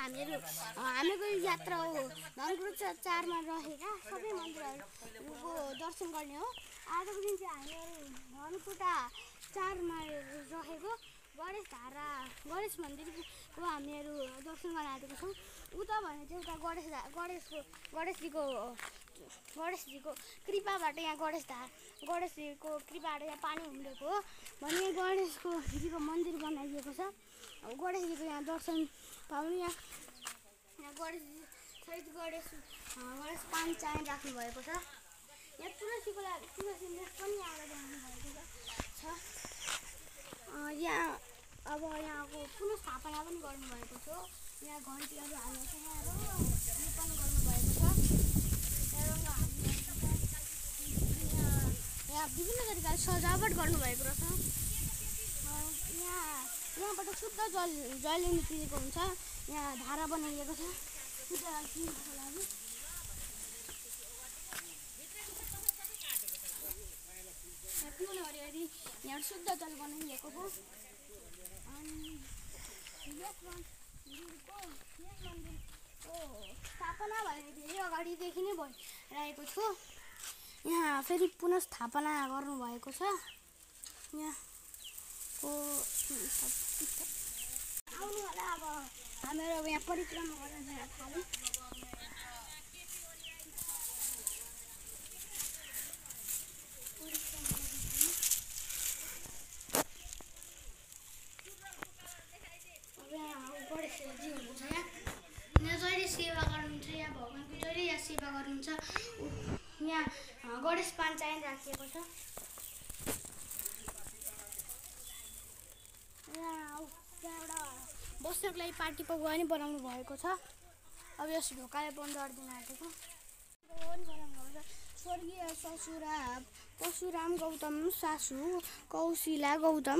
हामीको यात्रा हो धनकुटा 4 मा रहेका सबै मन्दिरहरूको दर्शन गर्ने हो। आजको दिन चाहिँ हामीहरू धनकुटा 4 मा रहेको गणेश मन्दिरको हामीहरू दर्शन गर्न आएको छौँ। उता भने चाहिँ उता गणेशजीको कृपाबाट यहाँ गणेशजीको कृपाबाट यहाँ पानी उम्लेको हो भने गणेशजीको मन्दिर बनाइएको छ। गणेशजीको यहाँ दर्शन पाउनु यहाँ गणेशजी सहित गणेश पाञ्चायन राख्नु भएको छ। यहाँ तुलसीको लागि तुलसी मेष पनि आएर बनाउनु भएको छ। यहाँ अब यहाँको पुनर्स्थापना पनि गर्नुभएको छ। यहाँ घन्टीहरू हालेको छ, यहाँ लिपन गर्नुभएको छ, यहाँ विभिन्न तरिकाले सजावट गर्नुभएको रहेछ। यहाँबाट शुद्ध जल निस्किएको हुन्छ। यहाँ धारा बनाइएको छ शुद्ध पिउनको लागि। पिउनु हरिहरि यहाँ शुद्ध जल बनाइएको छ। स्थापना भनेर धेरै अगाडिदेखि नै भइरहेको छु। यहाँ फेरि पुनर्स्थापना गर्नुभएको छ। यहाँको आउनु होला। अब हामीहरू यहाँ परिक्रमा गर्न थाल्यौँ। सेवा गर्नुहुन्छ। यहाँ गणेश पाञ्चायन राखिएको छ। त्यहाँबाट बस्नको लागि पार्टी पगुवा पनि बनाउनु भएको छ। अब यस ढोकाले बन्द गरिदिन आँटेको स्वर्गीय ससुरा परशुराम गौतम, सासू कौशिला गौतम,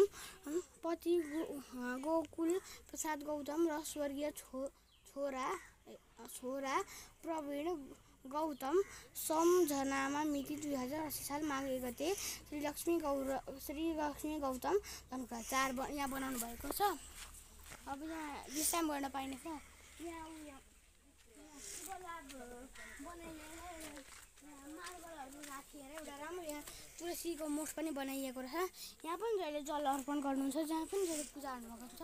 पति गोकुल प्रसाद गौतम र स्वर्गीय छोरा प्रवीण गौतम सम्झनामा मिति 2080 साल माघ 1 गते श्री लक्ष्मी गौतम धनकुटा 4 यहाँ बनाउनु भएको छ। अब यहाँ विश्राम गर्न पाइने छ। यहाँ मार्बलहरू राखेर एउटा राम्रो यहाँ तुलसीको मोठ पनि बनाइएको रहेछ। यहाँ पनि जहिले जल अर्पण गर्नुहुन्छ, जहाँ पनि जहिले पूजा गर्नुभएको छ।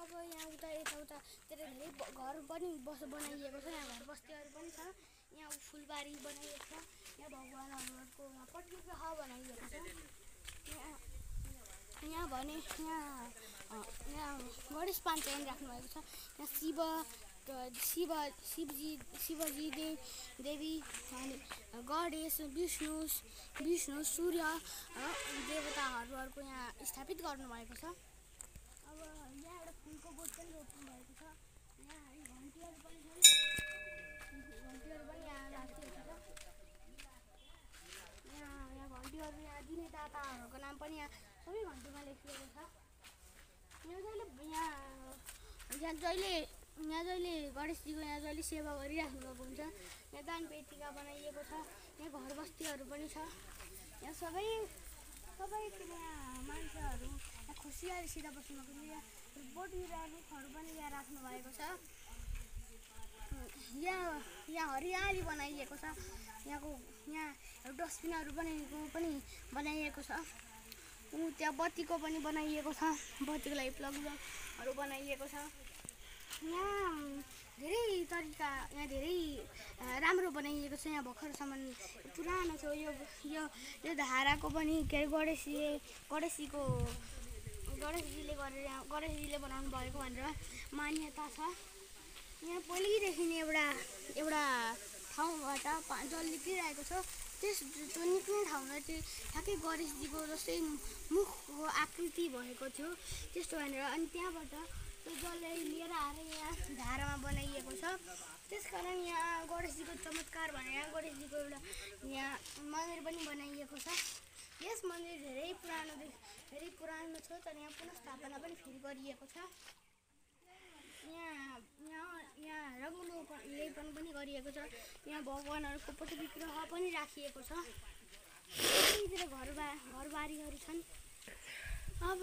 अब यहाँ यताउतातिर धेरै घर पनि बनाइएको छ। यहाँ घर बस्तीहरू पनि छ। यहाँ फुलबारी बनाइएको छ। यहाँ भगवानहरूको प्रतिग्रह बनाइएको छ। यहाँ भने यहाँ गणेश पाञ्चायन राख्नुभएको छ। यहाँ शिवजी देवी अनि गणेश विष्णु सूर्य देवताहरूको यहाँ स्थापित गर्नुभएको छ। अब यहाँ एउटा फुलको बोट पनि रोप्नु भएको छ। यहाँ घन्टीहरू पनि यहाँ राखिएको छ। यहाँ घन्टीहरू यहाँ दिने दाताहरूको नाम पनि यहाँ सबै घन्टीमा लेखिएको छ। यहाँ जहिले गणेशजीको यहाँ जहिले सेवा गरिराख्नु भएको हुन्छ। यहाँ दान पेटिका बनाइएको छ। यहाँ घर बस्तीहरू पनि छ। यहाँ सबै यहाँ मान्छेहरू यहाँ खुसियालीसित बस्नुको लागि यहाँ बोट बिरुवाहरू पनि यहाँ राख्नु भएको छ। यहाँ हरियाली बनाइएको छ। यहाँ डस्टबिनहरू पनि बनाइएको छ। त्यहाँ बत्तीको पनि बनाइएको छ। बत्तीको लागि प्लगहरू बनाइएको छ। यहाँ धेरै राम्रो बनाइएको छ। यहाँ भर्खरसम्म पुरानो छ। यो धाराको पनि के अरे गणेशजीले बनाउनु भएको भनेर मान्यता छ। यहाँ पहिलेदेखि नै एउटा ठाउँबाट जल निक्लिरहेको छ। त्यो निक्लिने ठाउँमा चाहिँ ठ्याक्कै गणेशजीको जस्तै मुखको आकृति भएको थियो त्यस्तो भनेर। अनि त्यहाँबाट त्यो जललाई लिएर आएर यहाँ धारामा बनाइएको छ। त्यसकारण यहाँ गणेशजीको चमत्कार भनेर यहाँ गणेशजीको एउटा यहाँ मन्दिर पनि बनाइएको छ। यस मन्दिर धेरै पुरानो छ, तर यहाँ पुनर्स्थापना पनि फेरि गरिएको छ। यहाँ रङ्गोली लेपन पनि गरिएको छ। यहाँ भगवानहरूको प्रतिविग्रह पनि राखिएको छ। यहाँतिर घरबारीहरू छन्। अब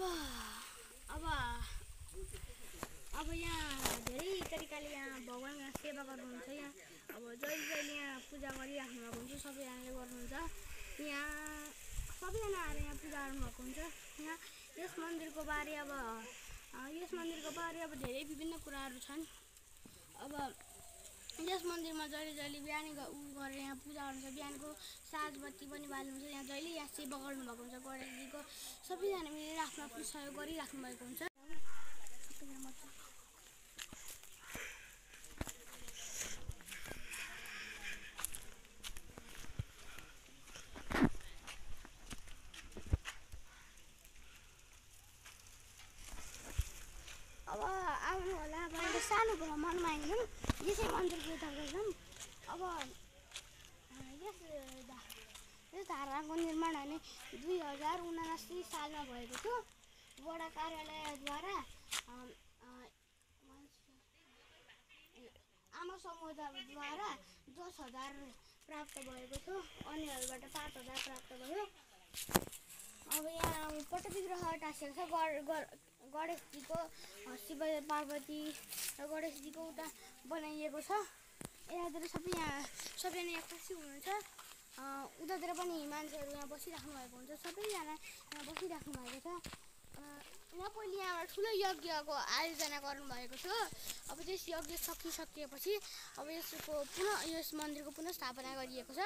अब यहाँ धेरै तरिकाले यहाँ भगवान्को सेवा गर्नुहुन्छ। यहाँ अब जहिले जहिले यहाँ पूजा गरिराख्नु भएको हुन्छ, सबैजनाले गर्नुहुन्छ। यहाँ सबैजना आएर यहाँ पूजा गर्नुभएको हुन्छ। यहाँ यस मन्दिरको बारे अब धेरै विभिन्न कुराहरू छन्। अब यस मन्दिरमा जहिले जहिले बिहानै गरेर यहाँ पूजा गर्नुहुन्छ। बिहानको साँझबत्ती पनि बाल्नुहुन्छ। यहाँ जहिले यहाँ सेवा गर्नुभएको हुन्छ। गणेशजीको सबैजना मिलेर आफ्नो आफ्नो सहयोग गरिराख्नु भएको हुन्छ। अब आउनु होला, अब सानो भ्रमणमा आयौँ यसै मन्दिरको यता गयौँ। अब यस धाराको निर्माण भने 2079 सालमा भएको थियो। वडा कार्यालयद्वारा आमा समूहद्वारा 10,000 प्राप्त भएको थियो। अन्यहरूबाट 5,000 प्राप्त भयो। अब यहाँ पटविग्रह टाँसिएको छ। गणेशजीको शिव पार्वती र गणेशजीको उता बनाइएको छ। यतातिर सबैजना यहाँ खुसी हुनुहुन्छ। उतातिर पनि मान्छेहरू यहाँ बसिराख्नु भएको हुन्छ। सबैजना यहाँ बसिराख्नु भएको छ। यहाँ पहिले यहाँबाट ठुलो यज्ञको आयोजना गर्नुभएको थियो। अब त्यस यज्ञ सकिसकेपछि अब यस मन्दिरको पुनः स्थापना गरिएको छ।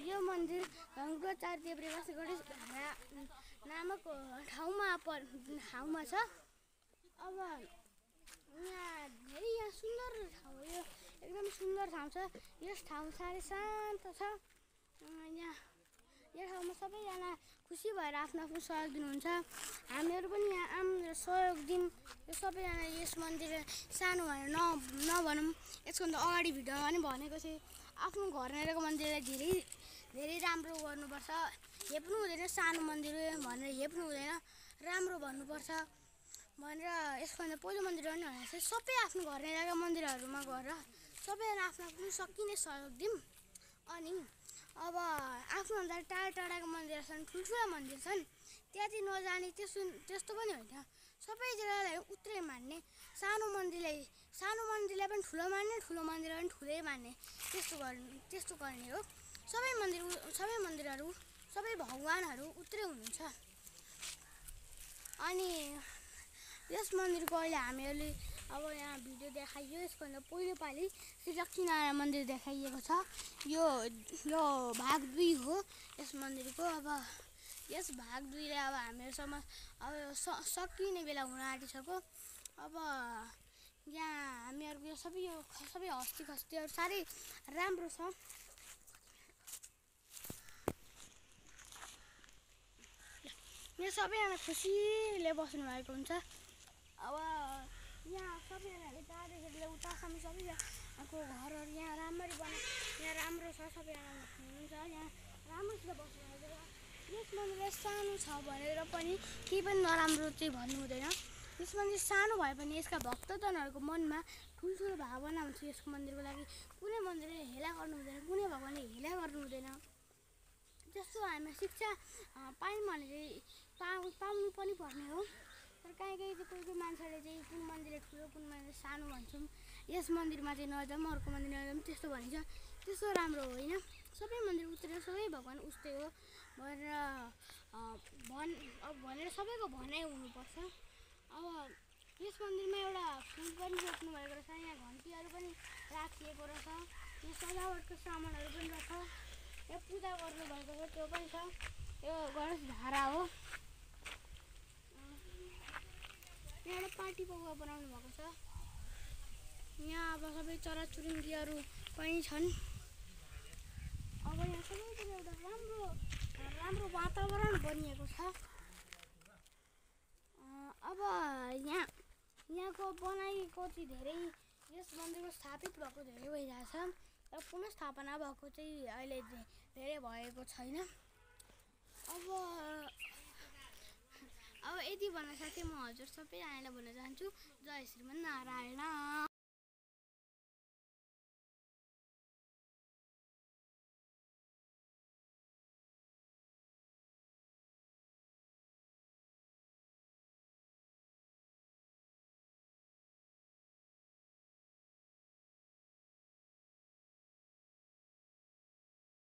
यो मन्दिर गङ्गाचार्य देवरेवासी गणेश नामक ठाउँमा छ। अब यहाँ धेरै सुन्दर ठाउँ हो। यो एकदम सुन्दर ठाउँ छ। यस ठाउँ साह्रै शान्त छ। यो ठाउँमा सबैजना खुसी भएर आफ्नो आफ्नो सहयोग दिनुहुन्छ। हामीहरू पनि यहाँ हाम्रो सहयोग दिउँ। यो सबैजना यस मन्दिर सानो भनेर नभनौँ। यसभन्दा अगाडि भिडियोमा पनि भनेको थिएँ, आफ्नो घर नरहेको मन्दिरलाई धेरै धेरै राम्रो गर्नुपर्छ। हेप्नु हुँदैन, सानो मन्दिर भनेर हेप्नु हुँदैन, राम्रो भन्नुपर्छ भनेर यसभन्दा पहिलो मन्दिर पनि भनेको थिएँ। सबै आफ्नो घर नरहेको मन्दिरहरूमा गएर सबैजना आफ्नो आफ्नो सकिने सहयोग दिउँ। अनि अब आफूभन्दा टाढा टाढाको मन्दिर छन्, ठुल्ठुला मन्दिर छन्, त्यहाँ नजाने त्यस्तो पनि होइन। सबै जग्गालाई उत्रै मान्ने, सानो मन्दिरलाई पनि ठुलो मान्ने, ठुलो मन्दिरलाई पनि ठुलै मान्ने, त्यस्तो गर्ने हो। सबै मन्दिरहरू सबै भगवान्हरू उत्रै हुनुहुन्छ। अनि यस मन्दिरको अहिले हामीहरूले अब यहाँ भिडियो देखाइयो। यसभन्दा पहिलो पालि श्री लक्ष्मीनारायण मन्दिर देखाइएको छ। यो भाग 2 हो यस मन्दिरको। अब यस भाग 2ले अब हामीहरूसम्म अब सकिने बेला हुन आँटिसक्यो। अब यहाँ हामीहरूको सबै हस्ती-खस्तीहरू साह्रै राम्रो छ। यहाँ सबैजना खुसीले बस्नु भएको हुन्छ। अब यहाँ सबैजनाले टाढादेखि उतासम्म सबैजनाको घरहरू यहाँ राम्ररी यहाँ राम्रो छ। सबैजना हुनुहुन्छ यहाँ राम्रोसित बस्नुहुन्छ। यस मन्दिर सानो छ भनेर पनि केही पनि नराम्रो चाहिँ भन्नु हुँदैन। यस मन्दिर सानो भए पनि यसका भक्तजनहरूको मनमा ठुल्ठुलो भावना हुन्छ। यसको मन्दिरको लागि कुनै मन्दिरले हेला गर्नु हुँदैन, कुनै भगवान्ले हेला गर्नु हुँदैन। जस्तो हामी शिक्षा पायौँ भने पाउनु पनि पर्ने हो। तर कहीँ कोही मान्छेले चाहिँ कुन मन्दिर ठुलो, कुन मन्दिर सानो भन्छौँ। यस मन्दिरमा चाहिँ नजाउँ, अर्को मन्दिर नजाउँ त्यस्तो भनिन्छ। त्यस्तो राम्रो होइन। सबै मन्दिर उत्रै हो, सबै भगवान् उस्तै हो भनेर सबैको भनाइ हुनुपर्छ। अब यस मन्दिरमा एउटा फुल पनि रोप्नु भएको रहेछ। यहाँ घन्टीहरू पनि राखिएको रहेछ। यहाँ सजावटको सामानहरू पनि रहेछ। यहाँ पूजा गर्नुभएको छ त्यो पनि छ। यो गणेश धारा हो। यहाँ एउटा पार्टी पौवा बनाउनु भएको छ। यहाँ अब सबै चराचुरुङ्गीहरू पनि छन्। अब यहाँ सबैतिर एउटा राम्रो वातावरण बनिएको छ। अब यहाँको बनाइएको चाहिँ धेरै यस मन्दिरको स्थापित भएको धेरै भइरहेछ। र पुनः स्थापना भएको चाहिँ अहिले धेरै भएको छैन। अब यति भन्न साथै म हजुर सबैजनालाई भन्न चाहन्छु, जय श्रीमन्नारायण।